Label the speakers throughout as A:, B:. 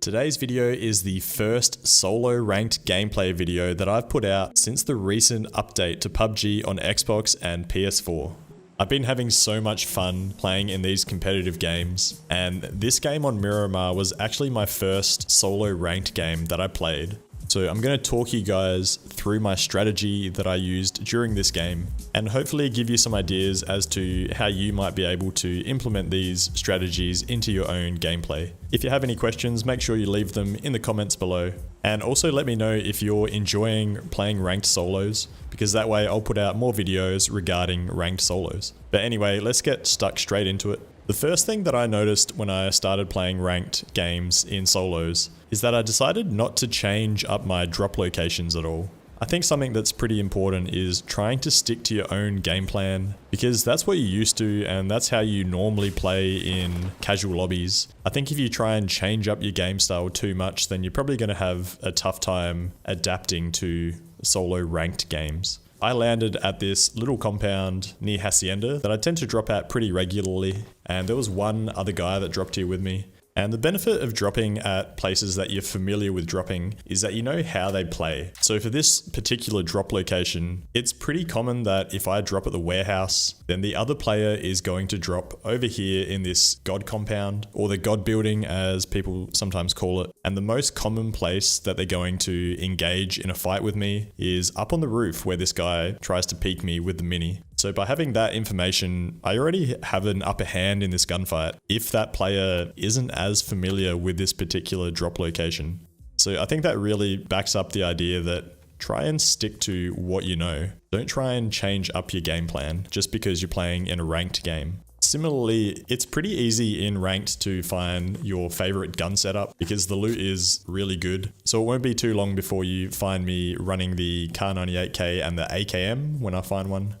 A: Today's video is the first solo ranked gameplay video that I've put out since the recent update to PUBG on Xbox and PS4. I've been having so much fun playing in these competitive games, and this game on Miramar was actually my first solo ranked game that I played. So I'm going to talk you guys through my strategy that I used during this game, and hopefully give you some ideas as to how you might be able to implement these strategies into your own gameplay. If you have any questions, make sure you leave them in the comments below. And also let me know if you're enjoying playing ranked solos, because that way I'll put out more videos regarding ranked solos. But anyway, let's get stuck straight into it. The first thing that I noticed when I started playing ranked games in solos is that I decided not to change up my drop locations at all. I think something that's pretty important is trying to stick to your own game plan, because that's what you're used to and that's how you normally play in casual lobbies. I think if you try and change up your game style too much, then you're probably going to have a tough time adapting to solo ranked games. I landed at this little compound near Hacienda that I tend to drop at pretty regularly, and there was one other guy that dropped here with me. And the benefit of dropping at places that you're familiar with dropping is that you know how they play. So for this particular drop location, it's pretty common that if I drop at the warehouse, then the other player is going to drop over here in this God compound, or the God building as people sometimes call it. And the most common place that they're going to engage in a fight with me is up on the roof where this guy tries to peek me with the mini. So by having that information, I already have an upper hand in this gunfight if that player isn't as familiar with this particular drop location. So I think that really backs up the idea that try and stick to what you know. Don't try and change up your game plan just because you're playing in a ranked game. Similarly, it's pretty easy in ranked to find your favorite gun setup because the loot is really good. So it won't be too long before you find me running the Kar 98K and the AKM when I find one.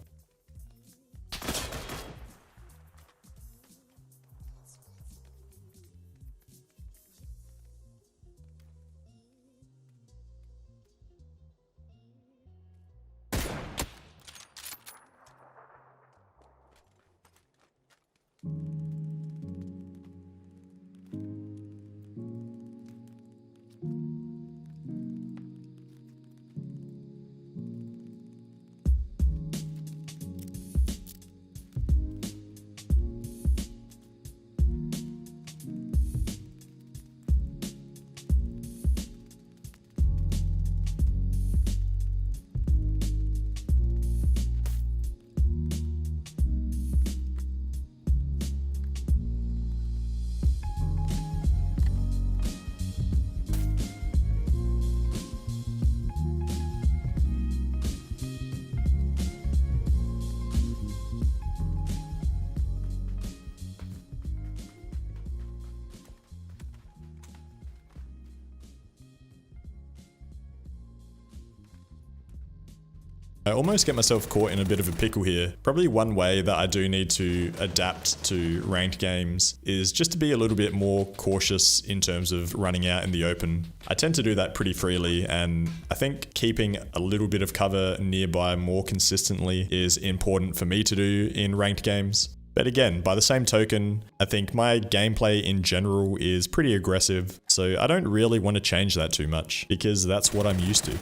A: I almost get myself caught in a bit of a pickle here. Probably one way that I do need to adapt to ranked games is just to be a little bit more cautious in terms of running out in the open. I tend to do that pretty freely, and I think keeping a little bit of cover nearby more consistently is important for me to do in ranked games. But again, by the same token, I think my gameplay in general is pretty aggressive, so I don't really want to change that too much because that's what I'm used to.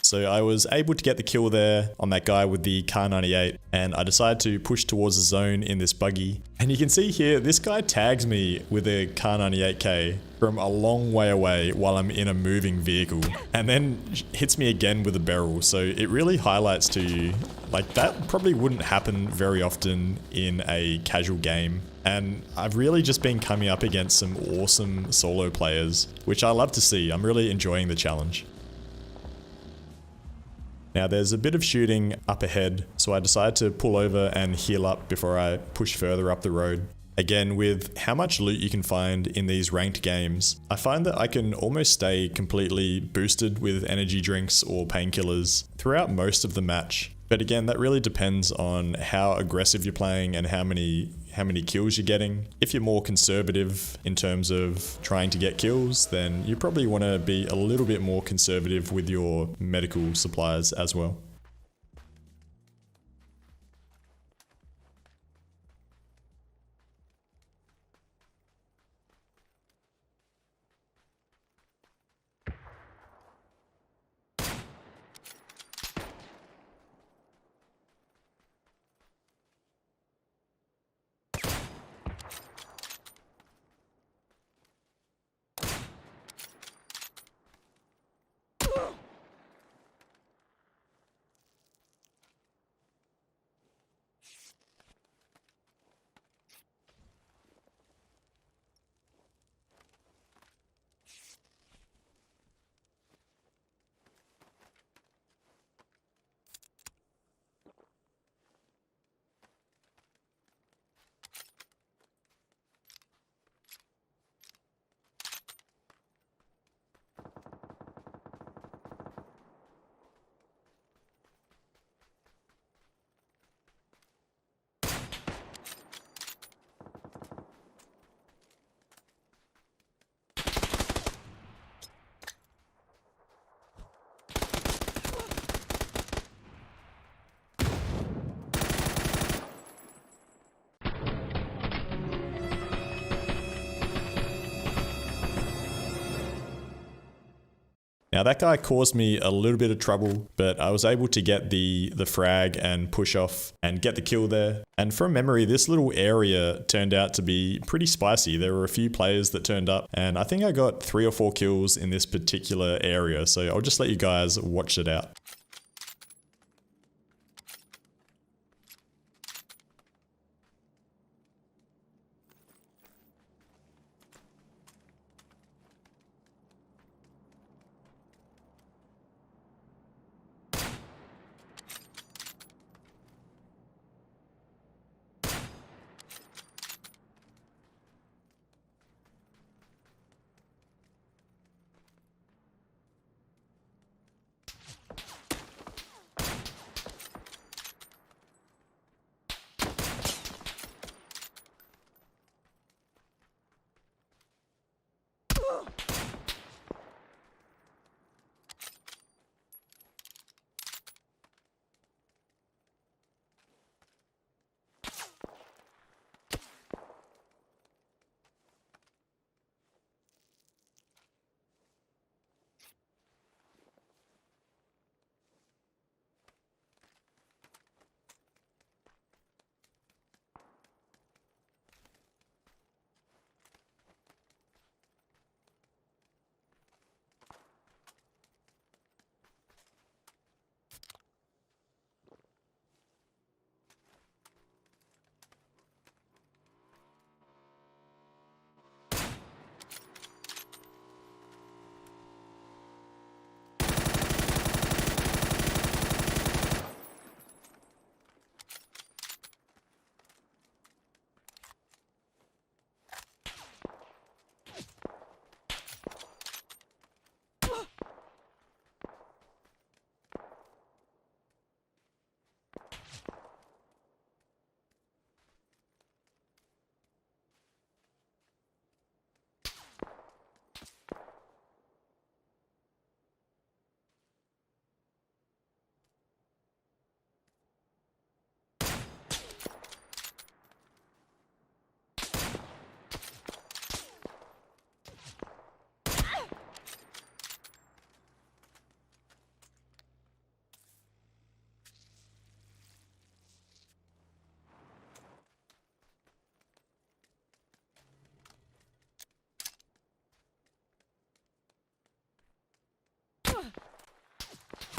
A: So I was able to get the kill there on that guy with the Kar 98, and I decided to push towards the zone in this buggy. And you can see here, this guy tags me with a Kar 98K from a long way away while I'm in a moving vehicle, and then hits me again with a barrel. So it really highlights to you, like, that probably wouldn't happen very often in a casual game. And I've really just been coming up against some awesome solo players, which I love to see. I'm really enjoying the challenge. Now there's a bit of shooting up ahead, so I decided to pull over and heal up before I push further up the road. Again, with how much loot you can find in these ranked games, I find that I can almost stay completely boosted with energy drinks or painkillers throughout most of the match. But again, that really depends on how aggressive you're playing and how how many kills you're getting. If you're more conservative in terms of trying to get kills, then you probably want to be a little bit more conservative with your medical supplies as well. Now that guy caused me a little bit of trouble, but I was able to get the frag and push off and get the kill there. And from memory, this little area turned out to be pretty spicy. There were a few players that turned up, and I think I got 3 or 4 kills in this particular area. So I'll just let you guys watch it out.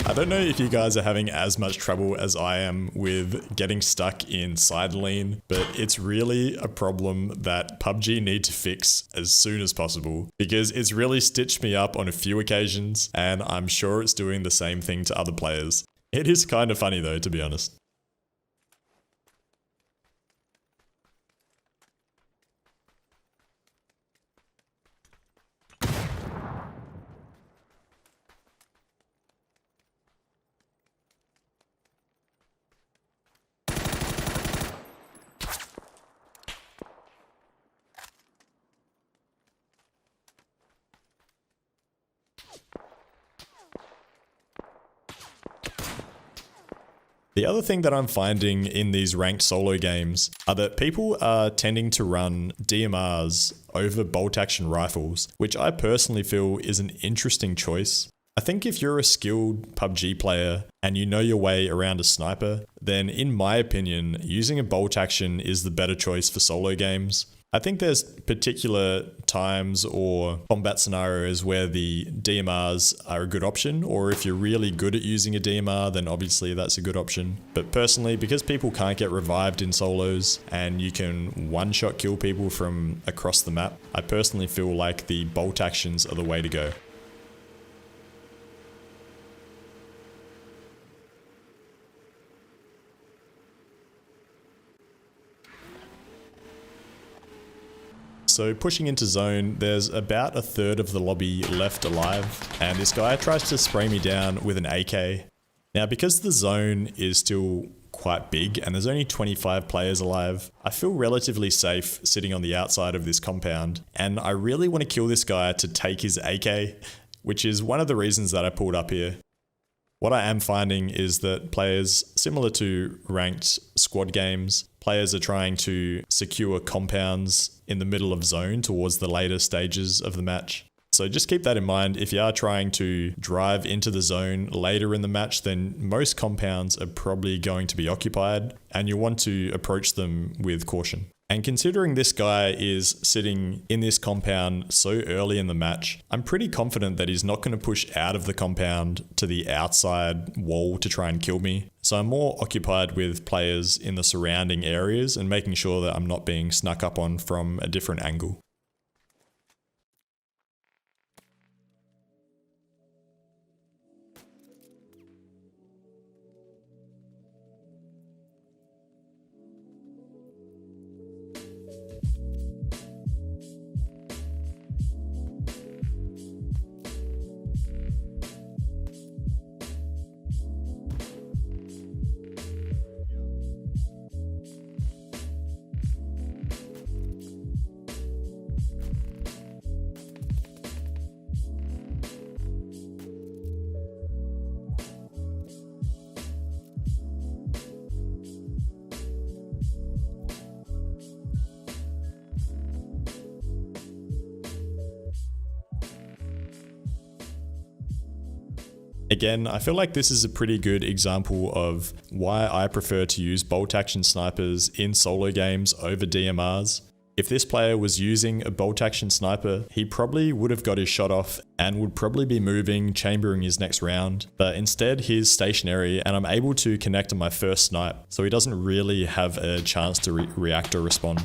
A: I don't know if you guys are having as much trouble as I am with getting stuck in side lean, but it's really a problem that PUBG need to fix as soon as possible, because it's really stitched me up on a few occasions, and I'm sure it's doing the same thing to other players. It is kind of funny though, to be honest. The other thing that I'm finding in these ranked solo games are that people are tending to run DMRs over bolt-action rifles, which I personally feel is an interesting choice. I think if you're a skilled PUBG player and you know your way around a sniper, then in my opinion, using a bolt action is the better choice for solo games. I think there's particular times or combat scenarios where the DMRs are a good option, or if you're really good at using a DMR, then obviously that's a good option. But personally, because people can't get revived in solos and you can one-shot kill people from across the map, I personally feel like the bolt actions are the way to go. So pushing into zone, there's about a third of the lobby left alive, and this guy tries to spray me down with an AK. Now, because the zone is still quite big and there's only 25 players alive, I feel relatively safe sitting on the outside of this compound, and I really want to kill this guy to take his AK, which is one of the reasons that I pulled up here. What I am finding is that players, similar to ranked squad games, players are trying to secure compounds in the middle of zone towards the later stages of the match. So just keep that in mind. If you are trying to drive into the zone later in the match, then most compounds are probably going to be occupied, and you want to approach them with caution. And considering this guy is sitting in this compound so early in the match, I'm pretty confident that he's not going to push out of the compound to the outside wall to try and kill me. So I'm more occupied with players in the surrounding areas and making sure that I'm not being snuck up on from a different angle. Again, I feel like this is a pretty good example of why I prefer to use bolt action snipers in solo games over DMRs. If this player was using a bolt action sniper, he probably would have got his shot off and would probably be moving, chambering his next round. But instead he's stationary and I'm able to connect on my first snipe, so he doesn't really have a chance to react or respond.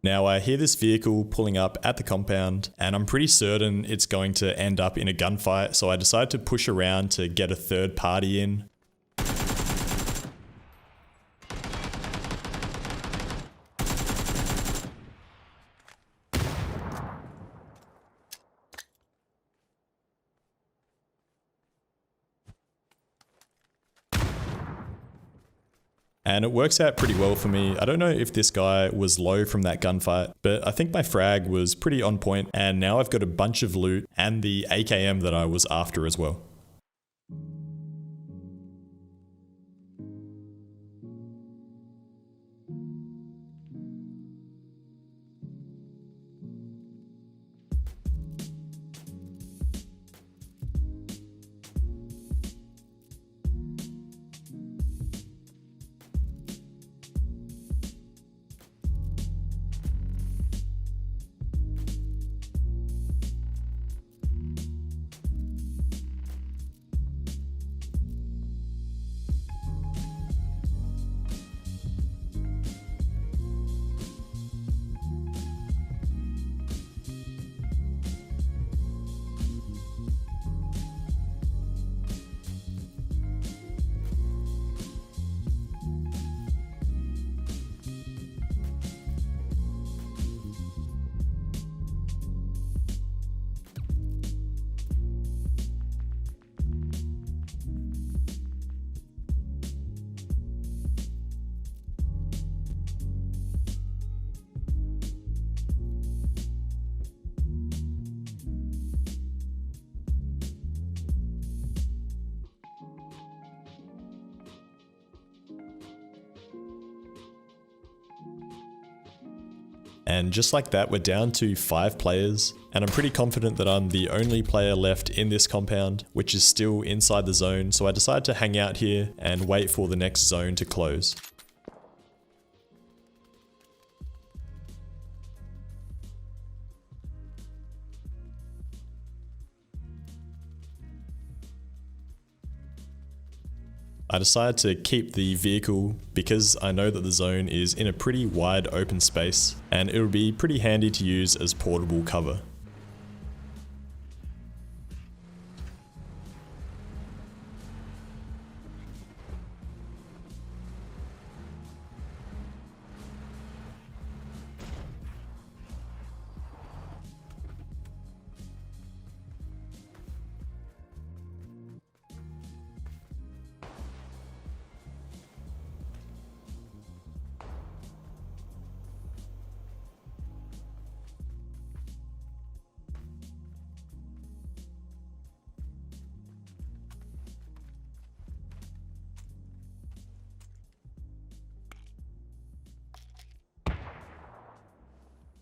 A: Now I hear this vehicle pulling up at the compound and I'm pretty certain it's going to end up in a gunfight, so I decide to push around to get a third party in. And it works out pretty well for me. I don't know if this guy was low from that gunfight, but I think my frag was pretty on point, and now I've got a bunch of loot and the AKM that I was after as well. And just like that, we're down to 5 players, and I'm pretty confident that I'm the only player left in this compound, which is still inside the zone, so I decided to hang out here and wait for the next zone to close. I decided to keep the vehicle because I know that the zone is in a pretty wide open space and it would be pretty handy to use as portable cover.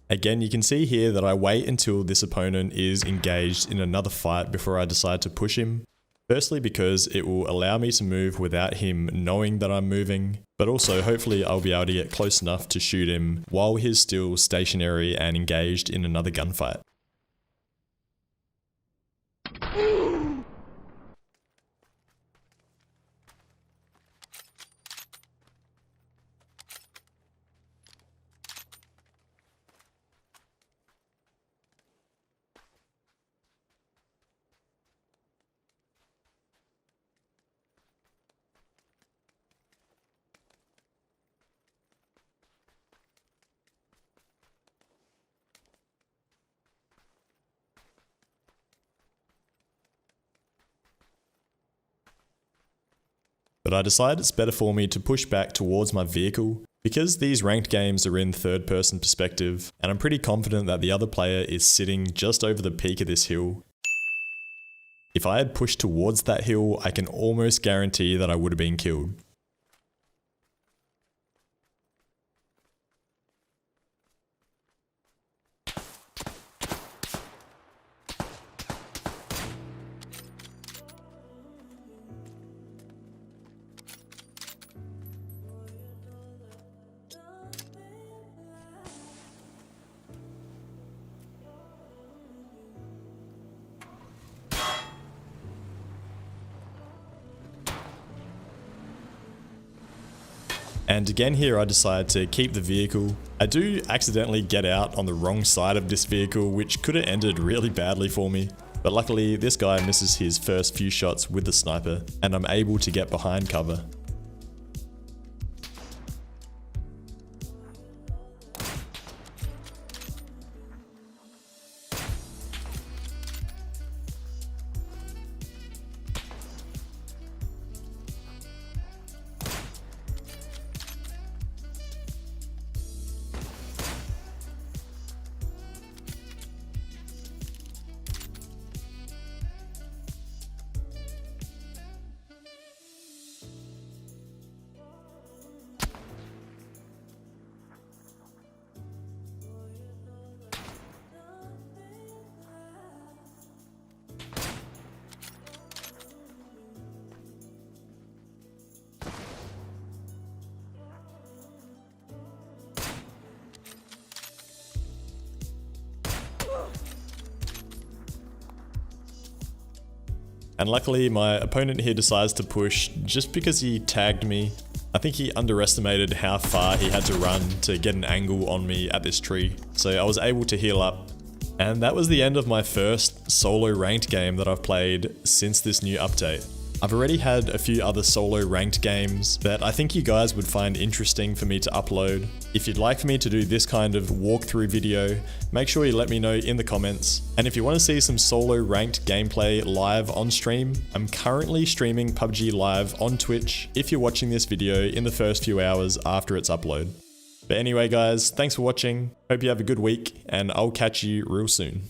A: Again, you can see here that I wait until this opponent is engaged in another fight before I decide to push him. Firstly, because it will allow me to move without him knowing that I'm moving, but also hopefully I'll be able to get close enough to shoot him while he's still stationary and engaged in another gunfight. But I decided it's better for me to push back towards my vehicle because these ranked games are in third person perspective and I'm pretty confident that the other player is sitting just over the peak of this hill. If I had pushed towards that hill, I can almost guarantee that I would have been killed. And again here I decided to keep the vehicle. I do accidentally get out on the wrong side of this vehicle, which could have ended really badly for me. But luckily this guy misses his first few shots with the sniper and I'm able to get behind cover. And luckily my opponent here decides to push just because he tagged me. I think he underestimated how far he had to run to get an angle on me at this tree. So I was able to heal up. And that was the end of my first solo ranked game that I've played since this new update. I've already had a few other solo ranked games that I think you guys would find interesting for me to upload. If you'd like for me to do this kind of walkthrough video, make sure you let me know in the comments. And if you want to see some solo ranked gameplay live on stream, I'm currently streaming PUBG live on Twitch if you're watching this video in the first few hours after its upload. But anyway guys, thanks for watching, hope you have a good week, and I'll catch you real soon.